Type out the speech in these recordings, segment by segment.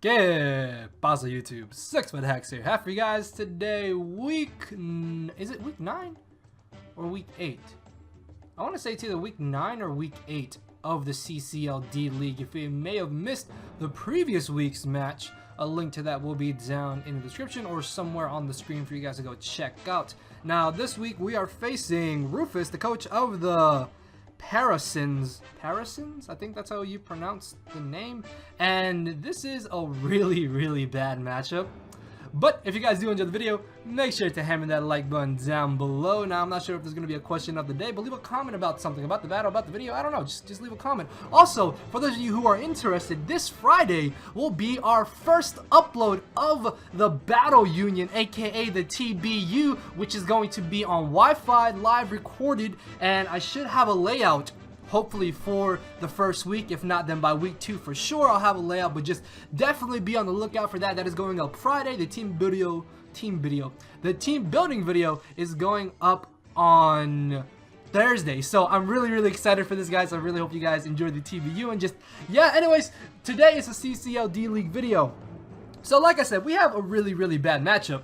¿Qué pasa, YouTube? 6-Foot Hex here. Half for you guys today. Is it week 9 or week 8? I want to say it's either week 9 or week 8 of the CCL D League. If you may have missed the previous week's match, a link to that will be down in the description or somewhere on the screen for you guys to go check out. Now, this week we are facing Rufus, the coach of the Parasens, I think that's how you pronounce the name, and this is a really bad matchup. But if you guys do enjoy the video, make sure to hammer that like button down below. Now, I'm not sure if there's going to be a question of the day, but leave a comment about something, about the battle, about the video. I don't know, just leave a comment. Also, for those of you who are interested, this Friday will be our first upload of the Battle Union, aka the TBU, which is going to be on Wi-Fi, live recorded, and I should have a layout hopefully for the first week. If not, then by week 2 for sure I'll have a layout, but just definitely be on the lookout for that. That is going up Friday. The team building video is going up on Thursday. So I'm really excited for this, guys. I really hope you guys enjoy the TBU and just, yeah, anyways, today is a CCL D League video. So like I said, we have a really bad matchup.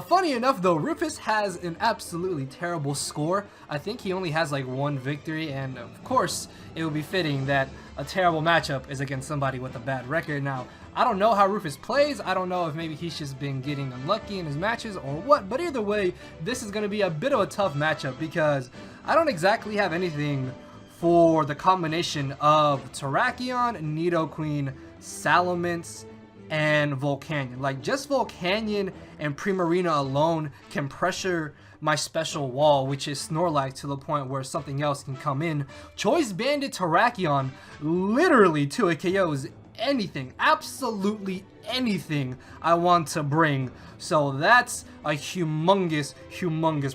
Funny enough though, Rufus has an absolutely terrible score. I think he only has like 1 victory, and of course it would be fitting that a terrible matchup is against somebody with a bad record. Now, I don't know how Rufus plays. I don't know if maybe he's just been getting unlucky in his matches or what, but either way, this is going to be a bit of a tough matchup because I don't exactly have anything for the combination of Terrakion, Nidoqueen, Salamence, and Volcanion. Like, just Volcanion and Primarina alone can pressure my special wall, which is Snorlax, to the point where something else can come in. Choice Banded Terrakion literally 2 KOs anything, absolutely anything I want to bring. So that's a humongous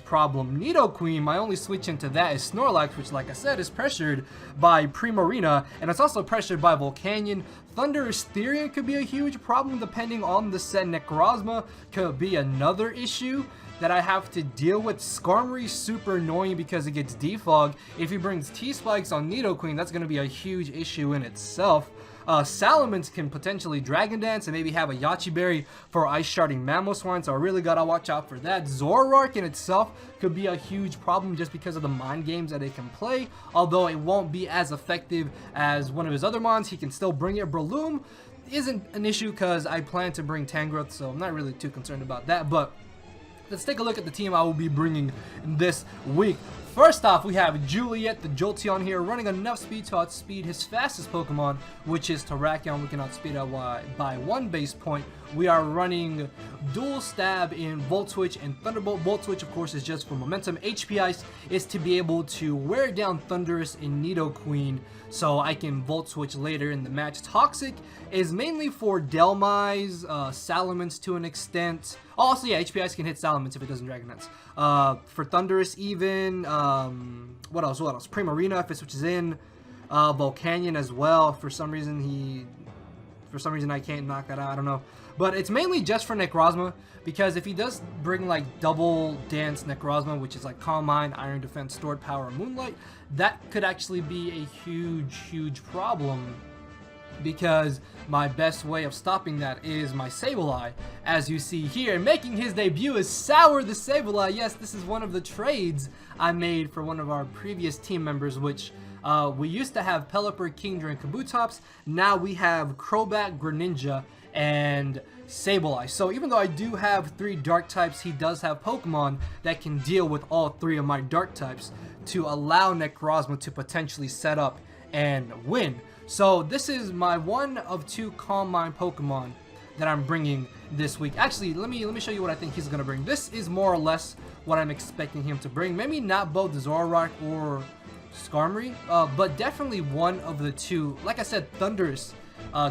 problem. Nidoqueen, my only switch into that is Snorlax, which, like I said, is pressured by Primarina, and it's also pressured by Volcanion. Thunderous Therian could be a huge problem depending on the set. Necrozma could be another issue that I have to deal with. Skarmory super annoying because it gets defog. If he brings T-Spikes on Nidoqueen, that's going to be a huge issue in itself. Salamence can potentially Dragon Dance and maybe have a Yachi Berry for Ice Sharding Mamoswine, so I really gotta watch out for that. Zoroark in itself could be a huge problem just because of the mind games that it can play, although it won't be as effective as one of his other mons. He can still bring it. Breloom isn't an issue because I plan to bring Tangrowth, so I'm not really too concerned about that. But let's take a look at the team I will be bringing this week. First off, we have Juliet, the Jolteon here, running enough speed to outspeed his fastest Pokemon, which is Terrakion. We can outspeed it by 1 base point. We are running Dual Stab in Volt Switch and Thunderbolt. Volt Switch, of course, is just for momentum. HP Ice is to be able to wear down Thunderous in Nidoqueen, so I can Volt Switch later in the match. Toxic is mainly for Delmise, Salamence to an extent. Also, yeah, HP Ice can hit Salamence if it doesn't Dragon Dance. For Thunderous even, what else? Primarina if it switches in. Volcanion as well. For some reason I can't knock that out, I don't know. But it's mainly just for Necrozma, because if he does bring like double dance Necrozma, which is like Calm Mind, Iron Defense, Stored Power, Moonlight, that could actually be a huge problem, because my best way of stopping that is my Sableye, as you see here. Making his debut is Sour the Sableye. Yes, this is one of the trades I made for one of our previous team members, which we used to have Pelipper, Kingdra, and Kabutops. Now we have Crobat, Greninja, and Sableye. So even though I do have 3 dark types, he does have Pokemon that can deal with all 3 of my dark types to allow Necrozma to potentially set up and win. So this is my 1 of 2 Calm Mind Pokemon that I'm bringing this week. Actually, let me show you what I think he's gonna bring. This is more or less what I'm expecting him to bring. Maybe not both Zoroark or Skarmory, but definitely 1 of the 2. Like I said, Thunderous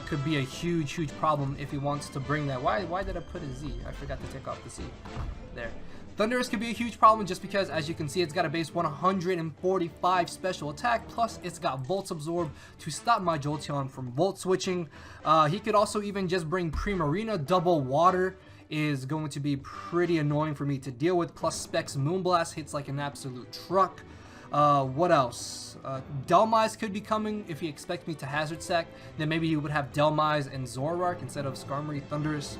could be a huge problem if he wants to bring that. Why did I put a Z? I forgot to take off the Z. There. Thunderous could be a huge problem just because, as you can see, it's got a base 145 special attack, plus it's got Volt Absorb to stop my Jolteon from Volt switching. He could also even just bring Primarina. Double Water is going to be pretty annoying for me to deal with, plus Specs Moonblast hits like an absolute truck. What else? Delmise could be coming if he expects me to hazard sack. Then maybe he would have Delmise and Zoroark instead of Skarmory, Thundurus.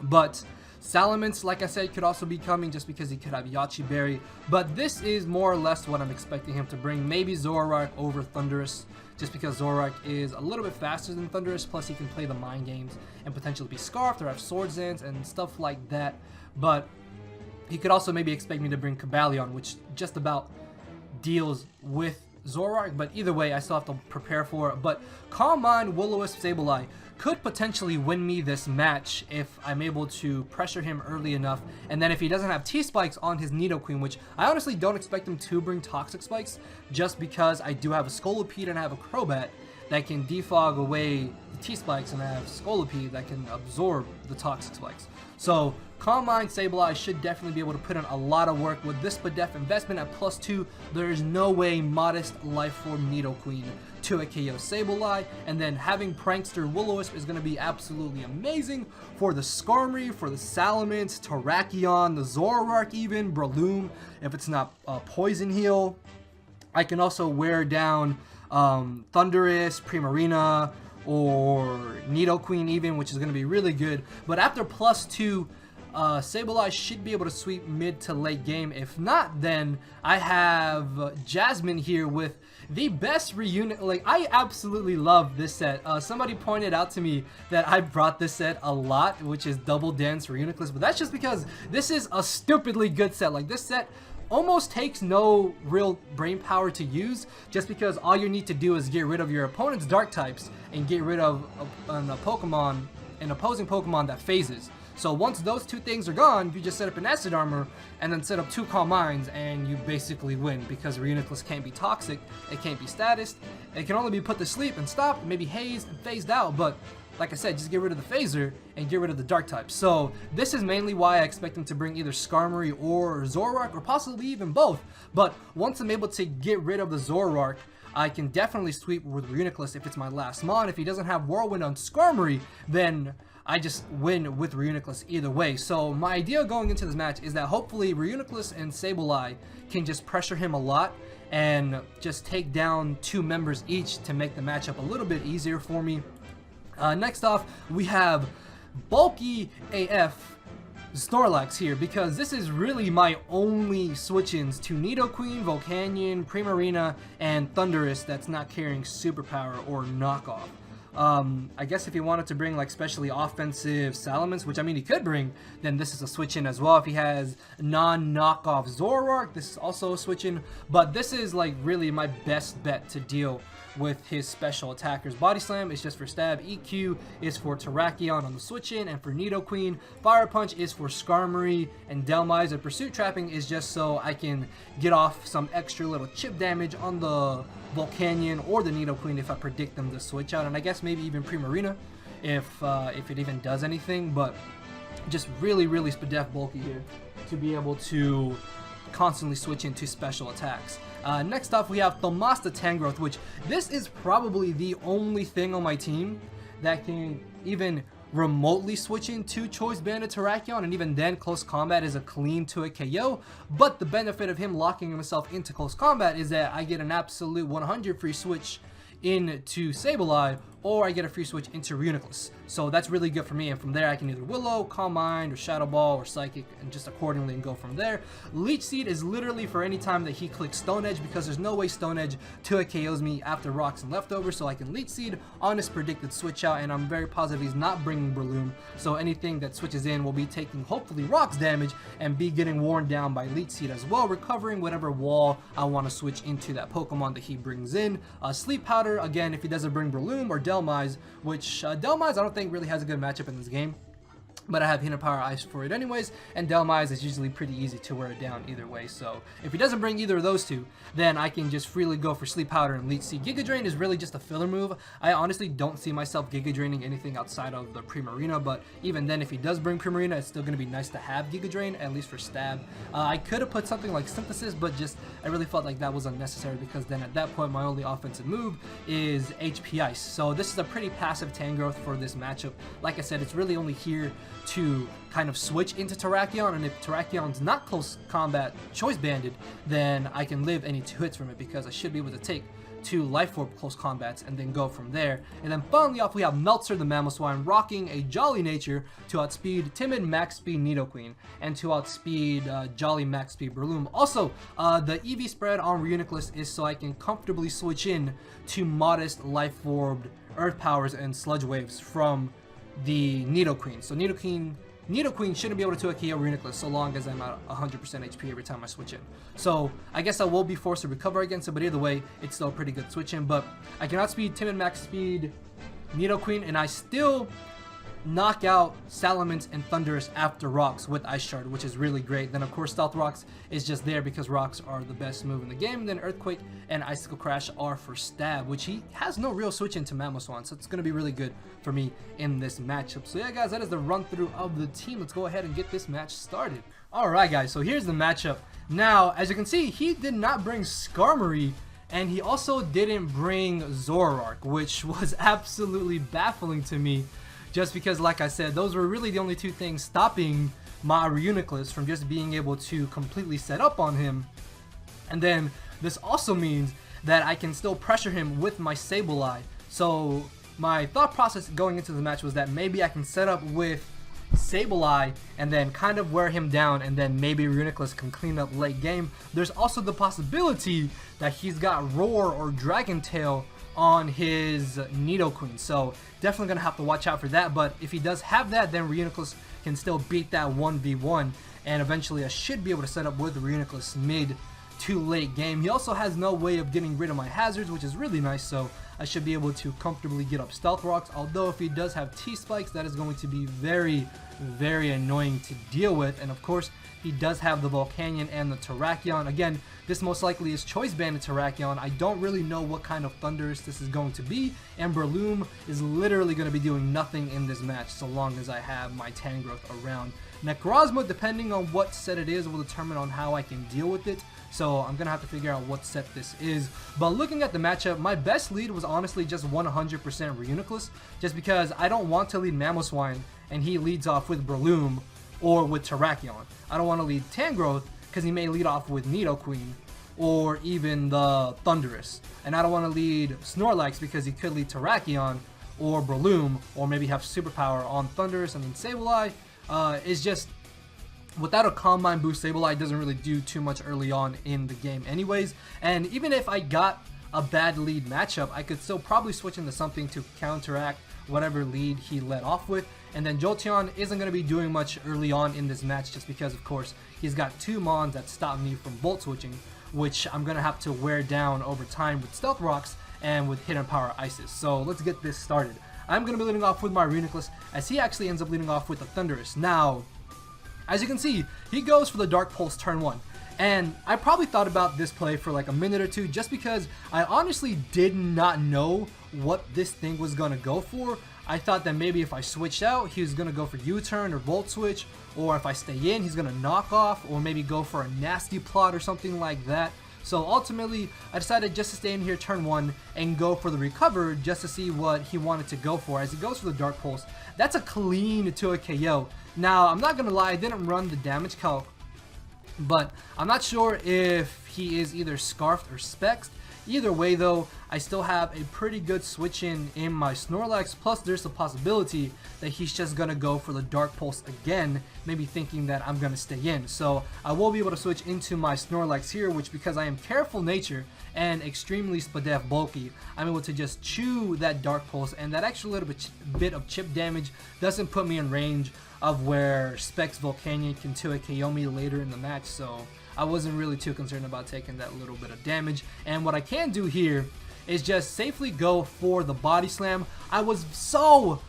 But Salamence, like I said, could also be coming just because he could have Yachi Berry. But this is more or less what I'm expecting him to bring. Maybe Zoroark over Thundurus, just because Zoroark is a little bit faster than Thundurus. Plus, he can play the mind games and potentially be Scarfed or have Swords Dance and stuff like that. But he could also maybe expect me to bring Cobalion, which just about deals with Zoroark. But either way, I still have to prepare for it. But Calm Mind, Will-O-Wisp, Sableye could potentially win me this match if I'm able to pressure him early enough. And then if he doesn't have T-Spikes on his Nidoqueen, which I honestly don't expect him to bring Toxic Spikes, just because I do have a Scolipede and I have a Crobat that can defog away the T-Spikes, and I have Scolipede that can absorb the Toxic Spikes. So Calm Mind, Sableye should definitely be able to put in a lot of work with this Spadef investment at +2. There is no way Modest Life Form Nidoqueen to a KO Sableye, and then having Prankster Will-O-Wisp is going to be absolutely amazing for the Skarmory, for the Salamence, Terrakion, the Zoroark even, Breloom, if it's not Poison Heal. I can also wear down Thundurus, Primarina, or Nidoqueen even, which is going to be really good. But after +2, Sableye should be able to sweep mid to late game. If not, then I have Jasmine here with the best reunit. Like, I absolutely love this set. Somebody pointed out to me that I brought this set a lot, which is Double Dance Reuniclus, but that's just because this is a stupidly good set. Like, this set almost takes no real brain power to use, just because all you need to do is get rid of your opponent's dark types and get rid of an opposing Pokemon that phases. So once those two things are gone, you just set up an Acid Armor and then set up 2 Calm Minds, and you basically win, because Reuniclus can't be toxic, it can't be statused, it can only be put to sleep and stopped, maybe hazed and phased out. But like I said, just get rid of the phaser and get rid of the dark type. So this is mainly why I expect him to bring either Skarmory or Zoroark, or possibly even both. But once I'm able to get rid of the Zoroark, I can definitely sweep with Reuniclus if it's my last Mon. If he doesn't have Whirlwind on Skarmory, then I just win with Reuniclus either way. So my idea going into this match is that hopefully Reuniclus and Sableye can just pressure him a lot and just take down 2 members each to make the matchup a little bit easier for me. Next off, we have Bulky AF Snorlax here, because this is really my only switch-ins to Nidoqueen, Volcanion, Primarina, and Thundurus that's not carrying Superpower or Knockoff. I guess if he wanted to bring like specially offensive Salamence, which I mean he could bring, then this is a switch in as well. If he has non-knockoff Zoroark, this is also a switch in. But this is like really my best bet to deal with his special attackers. Body Slam is just for stab, EQ is for Terrakion on the switch in, and for Nidoqueen, Fire Punch is for Skarmory and Delmise, and Pursuit Trapping is just so I can get off some extra little chip damage on the Volcanion or the Nidoqueen if I predict them to switch out, and I guess maybe even Primarina if it even does anything. But just really Spadef bulky here to be able to constantly switch into special attacks. Next up, we have Thomasta Tangrowth, which this is probably the only thing on my team that can even remotely switch into Choice Banded Terrakion, and even then Close Combat is a clean to a KO. But the benefit of him locking himself into Close Combat is that I get an absolute 100 free switch into Sableye, or I get a free switch into Reuniclus. So that's really good for me, and from there I can either Willow, Calm Mind, or Shadow Ball, or Psychic, and just accordingly and go from there. Leech Seed is literally for any time that he clicks Stone Edge, because there's no way Stone Edge 2 KOs me after Rocks and Leftovers, so I can Leech Seed on his predicted switch out, and I'm very positive he's not bringing Breloom, so anything that switches in will be taking hopefully Rocks damage and be getting worn down by Leech Seed as well, recovering whatever wall I want to switch into that Pokemon that he brings in. Sleep Powder, again, if he doesn't bring Breloom or Delmise, which Delmise I don't think really has a good matchup in this game, but I have Hidden Power Ice for it anyways, and Delmise is usually pretty easy to wear it down either way. So if he doesn't bring either of those two, then I can just freely go for Sleep Powder and Leech Seed. Giga Drain is really just a filler move. I honestly don't see myself Giga Draining anything outside of the Primarina, but even then, if he does bring Primarina, it's still going to be nice to have Giga Drain, at least for stab. I could have put something like Synthesis, but just I really felt like that was unnecessary, because then at that point my only offensive move is HP Ice. So this is a pretty passive Tangrowth for this matchup. Like I said, it's really only here to kind of switch into Terrakion, and if Terrakion's not close combat choice banded, then I can live any 2 hits from it, because I should be able to take 2 Life Orb close combats and then go from there. And then finally off, we have Meltzer the Mamoswine rocking a Jolly Nature to outspeed Timid Max Speed Nidoqueen and to outspeed Jolly Max Speed Breloom. Also, the EV spread on Reuniclus is so I can comfortably switch in to modest Life Orbed Earth Powers and Sludge Waves from the Nidoqueen. So Nidoqueen shouldn't be able to 2-KO Reuniclus so long as I'm at 100% HP every time I switch in. So I guess I will be forced to recover against it, but either way, it's still a pretty good switch in. But I can outspeed Timid Max Speed Nidoqueen, and I still knock out Salamence and Thundurus after Rocks with Ice Shard, which is really great. Then of course Stealth Rocks is just there because Rocks are the best move in the game. And then Earthquake and Icicle Crash are for stab, which he has no real switch into Mamoswine, so it's going to be really good for me in this matchup. So yeah guys, that is the run through of the team. Let's go ahead and get this match started. Alright guys, so here's the matchup. Now as you can see, he did not bring Skarmory, and he also didn't bring Zoroark, which was absolutely baffling to me. Just because, like I said, those were really the only 2 things stopping my Reuniclus from just being able to completely set up on him. And then this also means that I can still pressure him with my Sableye. So my thought process going into the match was that maybe I can set up with Sableye and then kind of wear him down, and then maybe Reuniclus can clean up late game. There's also the possibility that he's got Roar or Dragon Tail on his Nidoqueen, so definitely gonna have to watch out for that. But if he does have that, then Reuniclus can still beat that 1v1, and eventually I should be able to set up with Reuniclus mid to late game. He also has no way of getting rid of my hazards, which is really nice, so I should be able to comfortably get up Stealth Rocks. Although if he does have T-Spikes, that is going to be very, very annoying to deal with. And of course, he does have the Volcanion and the Terrakion. Again, this most likely is Choice Banded Terrakion. I don't really know what kind of Thundurus this is going to be, and Breloom is literally going to be doing nothing in this match so long as I have my Tangrowth around. Necrozma, depending on what set it is, will determine on how I can deal with it. So I'm going to have to figure out what set this is. But looking at the matchup, my best lead was honestly just 100% Reuniclus, just because I don't want to lead Mamoswine and he leads off with Breloom or with Terrakion. I don't want to lead Tangrowth because he may lead off with Nidoqueen or even the Thundurus. And I don't want to lead Snorlax because he could lead Terrakion or Breloom, or maybe have Superpower on Thundurus. I mean, Sableye is just, without a Combine boost, Sableye doesn't really do too much early on in the game anyways. And even if I got a bad lead matchup, I could still probably switch into something to counteract whatever lead he led off with. And then Jolteon isn't going to be doing much early on in this match, just because of course he's got 2 Mons that stop me from Volt switching, which I'm going to have to wear down over time with Stealth Rocks and with Hidden Power Ices. So let's get this started. I'm going to be leading off with my Reuniclus, as he actually ends up leading off with the Thundurus. Now, as you can see, he goes for the Dark Pulse turn 1. And I probably thought about this play for like a minute or 2, just because I honestly did not know what this thing was going to go for. I thought that maybe if I switched out, he was going to go for U-turn or Volt Switch, or if I stay in, he's going to knock off, or maybe go for a nasty plot or something like that. So ultimately, I decided just to stay in here turn 1 and go for the recover, just to see what he wanted to go for. As he goes for the Dark Pulse, that's a clean to a KO. Now, I'm not going to lie, I didn't run the damage calc, but I'm not sure if he is either Scarfed or Spexed. Either way though, I still have a pretty good switch in my Snorlax, plus there's a possibility that he's just going to go for the Dark Pulse again, maybe thinking that I'm going to stay in. So I will be able to switch into my Snorlax here, which, because I am Careful Nature and extremely Spadef bulky, I'm able to just chew that Dark Pulse, and that extra little bit of chip damage doesn't put me in range of where Specs Volcanion can 2-KO me later in the match, so I wasn't really too concerned about taking that little bit of damage. And what I can do here is just safely go for the Body Slam. I was so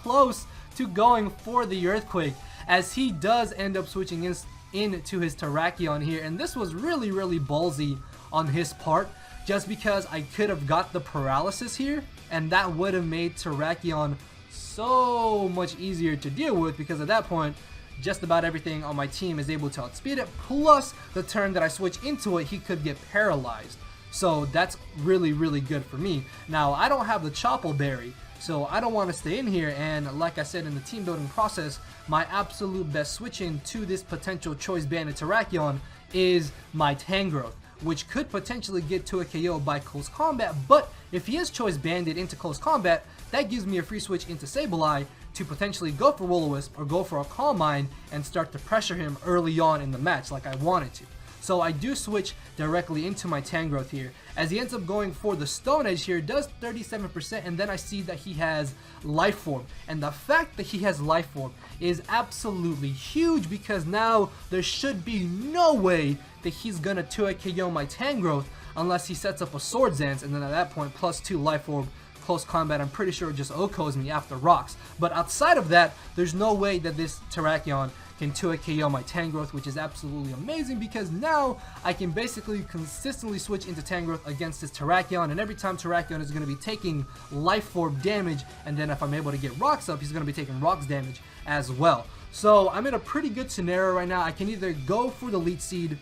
close to going for the Earthquake, as he does end up switching into his Terrakion here, and this was really ballsy on his part, just because I could have got the Paralysis here, and that would have made Terrakion so much easier to deal with, because at that point just about everything on my team is able to outspeed it, plus the turn that I switch into it, he could get paralyzed. So that's really good for me. Now, I don't have the Chople Berry, So I don't want to stay in here, and like I said in the team building process, my absolute best switch in to this potential choice banded Terrakion is my Tangrowth, which could potentially get to a KO by close combat. But if he is choice banded into close combat, that gives me a free switch into Sableye to potentially go for Will-O-Wisp or go for a Calm Mind and start to pressure him early on in the match like I wanted to. So I do switch directly into my Tangrowth here, as he ends up going for the Stone Edge here, does 37%, and then I see that he has Life Orb. And the fact that he has Life Orb is absolutely huge, because now there should be no way that he's gonna 2-hit KO my Tangrowth unless he sets up a Swords Dance, and then at that point, +2 Life Orb, close combat, I'm pretty sure it just OHKOs me after rocks. But outside of that, there's no way that this Terrakion can 2-hit KO my Tangrowth, which is absolutely amazing, because now I can basically consistently switch into Tangrowth against this Terrakion, and every time Terrakion is going to be taking Life Orb damage, and then if I'm able to get rocks up, he's going to be taking rocks damage as well. So I'm in a pretty good scenario right now. I can either go for the Leech Seed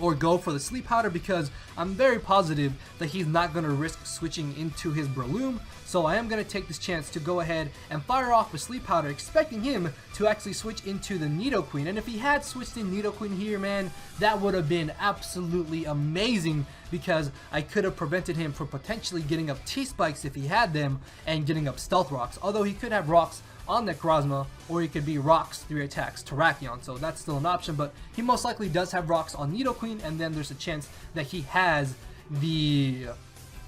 or go for the Sleep Powder, because I'm very positive that he's not going to risk switching into his Breloom. So I am going to take this chance to go ahead and fire off with Sleep Powder, expecting him to actually switch into the Nidoqueen. And if he had switched in Nidoqueen here, man, that would have been absolutely amazing, because I could have prevented him from potentially getting up T-Spikes if he had them and getting up Stealth Rocks. Although he could have Rocks on Necrozma, or he could be Rocks 3 attacks Terrakion, so that's still an option, but he most likely does have Rocks on Nidoqueen, and then there's a chance that he has the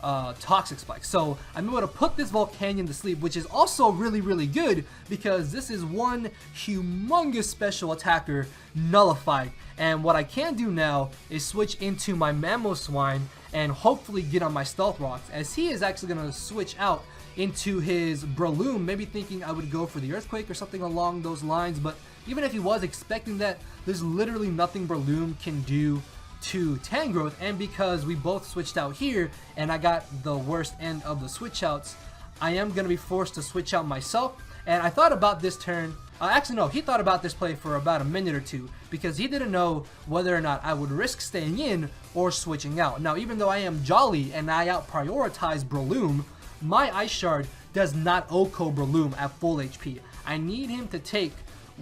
Toxic Spike. So I'm able to put this Volcanion to sleep, which is also really good, because this is one humongous special attacker nullified. And what I can do now is switch into my Mamoswine and hopefully get on my Stealth Rocks, as he is actually going to switch out into his Breloom, maybe thinking I would go for the Earthquake or something along those lines. But even if he was expecting that, there's literally nothing Breloom can do to Tangrowth, and because we both switched out here and I got the worst end of the switch outs, I am going to be forced to switch out myself. And I thought about this turn, actually no, he thought about this play for about a minute or two, because he didn't know whether or not I would risk staying in or switching out. Now, even though I am Jolly and I out prioritize Breloom, my Ice Shard does not OHKO Breloom at full HP. I need him to take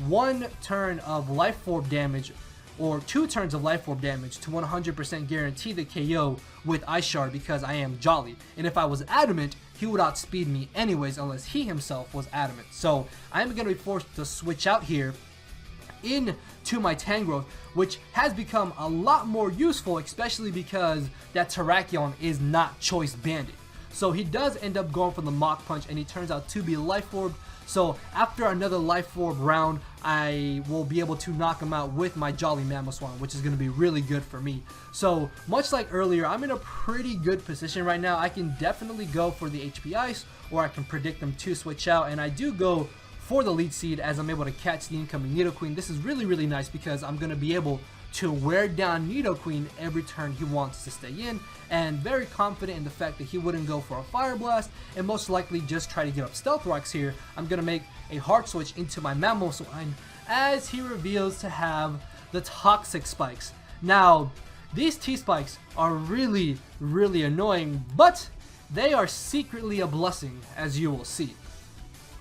1 turn of Life Orb damage or 2 turns of Life Orb damage to 100% guarantee the KO with Ice Shard, because I am Jolly. And if I was Adamant, he would outspeed me anyways, unless he himself was Adamant. So I am going to be forced to switch out here into my Tangrowth, which has become a lot more useful, especially because that Terrakion is not choice banded. So he does end up going for the Mach Punch, and he turns out to be Life Orb. So after another Life Orb round, I will be able to knock him out with my Jolly Mamoswine, which is going to be really good for me. So much like earlier, I'm in a pretty good position right now. I can definitely go for the HP Ice, or I can predict them to switch out, and I do go for the Leech Seed, as I'm able to catch the incoming Nidoqueen. This is really nice, because I'm going to be able to wear down Nidoqueen every turn he wants to stay in, and very confident in the fact that he wouldn't go for a Fire Blast and most likely just try to get up Stealth Rocks here. I'm going to make a hard switch into my Mamoswine, as he reveals to have the Toxic Spikes. Now, these T-Spikes are really annoying, but they are secretly a blessing, as you will see.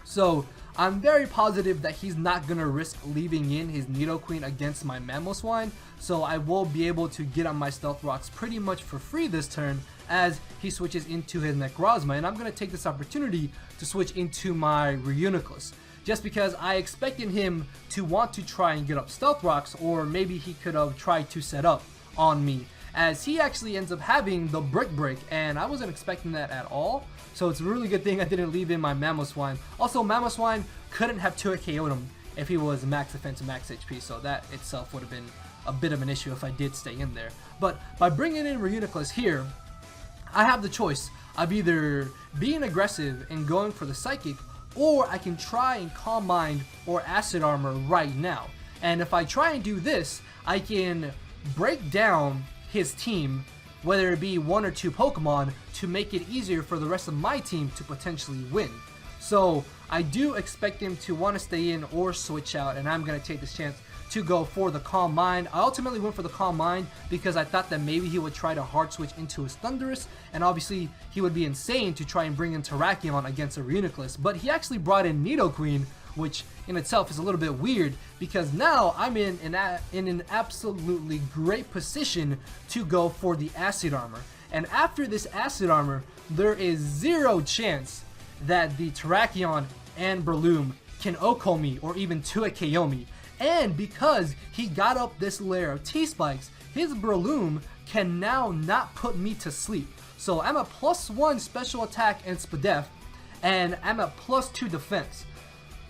So I'm very positive that he's not going to risk leaving in his Nidoqueen against my Mamoswine, so I will be able to get on my Stealth Rocks pretty much for free this turn as he switches into his Necrozma. And I'm going to take this opportunity to switch into my Reuniclus, just because I expected him to want to try and get up Stealth Rocks, or maybe he could have tried to set up on me, as he actually ends up having the Brick Break, and I wasn't expecting that at all. So it's a really good thing I didn't leave in my Mamoswine. Also, Mamoswine couldn't have 2-hit KO'd him if he was max defense and max HP, so that itself would have been a bit of an issue if I did stay in there. But by bringing in Reuniclus here, I have the choice of either being aggressive and going for the Psychic, or I can try and Calm Mind or Acid Armor right now. And if I try and do this, I can break down his team, whether it be 1 or 2 Pokemon, to make it easier for the rest of my team to potentially win. So I do expect him to want to stay in or switch out, and I'm going to take this chance to go for the Calm Mind. I ultimately went for the Calm Mind because I thought that maybe he would try to hard switch into his Thunderous, and obviously he would be insane to try and bring in Terrakion against a Reuniclus. But he actually brought in Nidoqueen, which in itself is a little bit weird because now I'm in an absolutely great position to go for the Acid Armor. And after this Acid Armor, there is zero chance that the Terrakion and Breloom can OHKO me or even 2-hit KO me. And because he got up this layer of T-Spikes, his Breloom can now not put me to sleep. So I'm at +1 special attack and SPDEF, and I'm at +2 defense.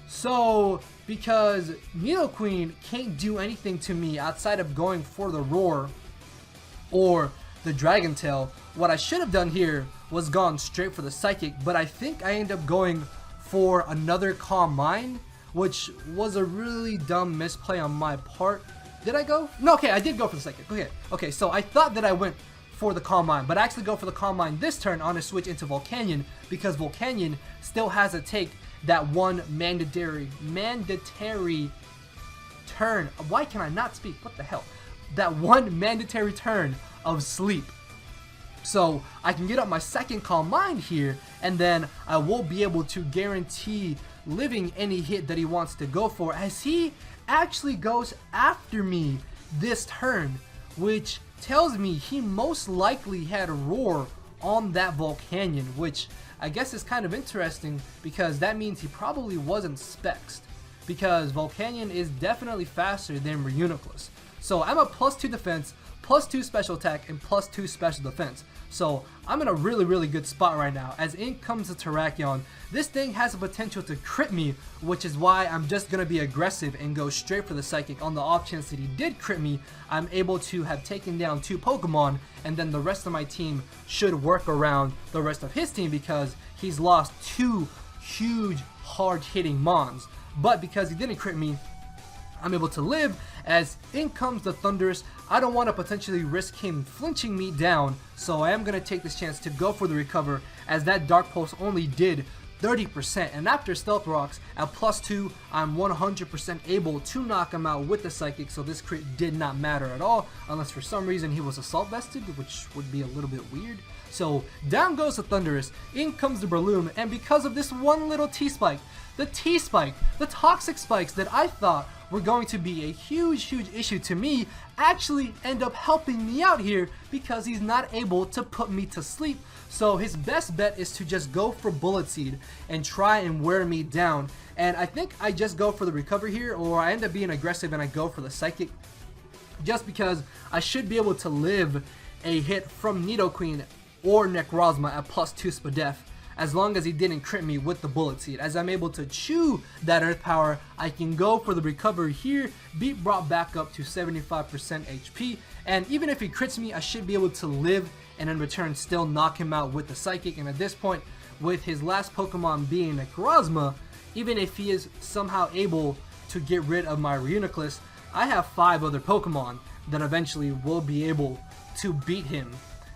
So because Nidoqueen can't do anything to me outside of going for the Roar or the Dragon Tail, what I should have done here was gone straight for the Psychic, but I think I ended up going for another Calm Mind, which was a really dumb misplay on my part. Did I go? No, okay, I did go for the Psychic. Okay, so I thought that I went for the Calm Mind, but I actually go for the Calm Mind this turn on a switch into Volcanion because Volcanion still has to take that one mandatory turn. Why can I not speak? What the hell? That one mandatory turn of sleep. So I can get up my second Calm Mind here, and then I will be able to guarantee living any hit that he wants to go for, as he actually goes after me this turn, which tells me he most likely had a Roar on that Volcanion, which I guess is kind of interesting because that means he probably wasn't spexed, because Volcanion is definitely faster than Reuniclus. So I'm at +2 defense, +2 special attack, and +2 special defense. So I'm in a really good spot right now. As in comes the Terrakion. This thing has the potential to crit me, which is why I'm just going to be aggressive and go straight for the Psychic. On the off chance that he did crit me, I'm able to have taken down 2 Pokemon, and then the rest of my team should work around the rest of his team because he's lost 2 huge hard-hitting Mons. But because he didn't crit me, I'm able to live. As in comes the Thunderous. I don't want to potentially risk him flinching me down, so I am going to take this chance to go for the Recover, as that Dark Pulse only did 30%, and after Stealth Rocks at +2, I'm 100% able to knock him out with the Psychic, so this crit did not matter at all, unless for some reason he was Assault Vested, which would be a little bit weird. So down goes the Thunderous, in comes the Breloom, and because of this one little T-Spike, the T-Spike, the Toxic Spikes that I thought were going to be a huge issue to me, actually end up helping me out here because he's not able to put me to sleep. So his best bet is to just go for Bullet Seed and try and wear me down. And I think I just go for the Recover here, or I end up being aggressive and I go for the Psychic, just because I should be able to live a hit from Nidoqueen or Necrozma at +2 SPDEF, as long as he didn't crit me with the Bullet Seed. As I'm able to chew that Earth Power, I can go for the Recovery here, be brought back up to 75% HP, and even if he crits me, I should be able to live and in return still knock him out with the Psychic. And at this point, with his last Pokemon being Necrozma, even if he is somehow able to get rid of my Reuniclus, I have 5 other Pokemon that eventually will be able to beat him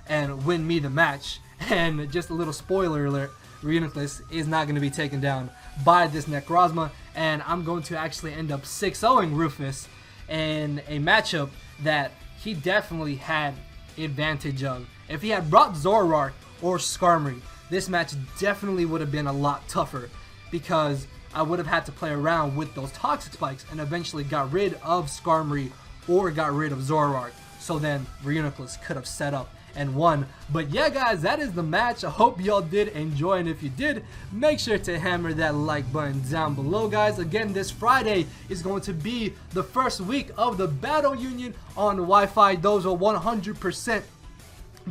and win me the match. And just a little spoiler alert, Reuniclus is not going to be taken down by this Necrozma, and I'm going to actually end up 6-0ing Rufus in a matchup that he definitely had advantage of. If he had brought Zoroark or Skarmory, this match definitely would have been a lot tougher, because I would have had to play around with those Toxic Spikes and eventually got rid of Skarmory or got rid of Zoroark. So then Reuniclus could have set up and won. But yeah guys, that is the match. I hope y'all did enjoy, and if you did, make sure to hammer that like button down below guys. Again, this Friday is going to be the first week of the Battle Union on Wi-Fi. Those will 100%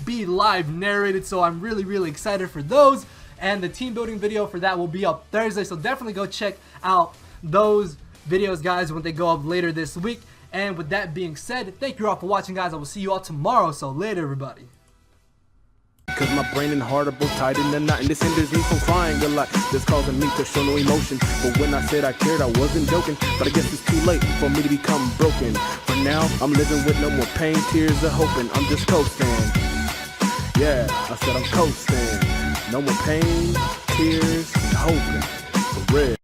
be live narrated, so I'm really excited for those, and the team building video for that will be up Thursday, so definitely go check out those videos guys when they go up later this week. And with that being said, thank you all for watching guys. I will see you all tomorrow, so later everybody. Cause my brain and heart are both tied in a knot, and this hinders me from crying a lot. This causing me to show no emotion, but when I said I cared, I wasn't joking. But I guess it's too late for me to become broken. For now, I'm living with no more pain, tears of hoping. I'm just coasting. Yeah, I said I'm coasting. No more pain, tears, hoping. For real.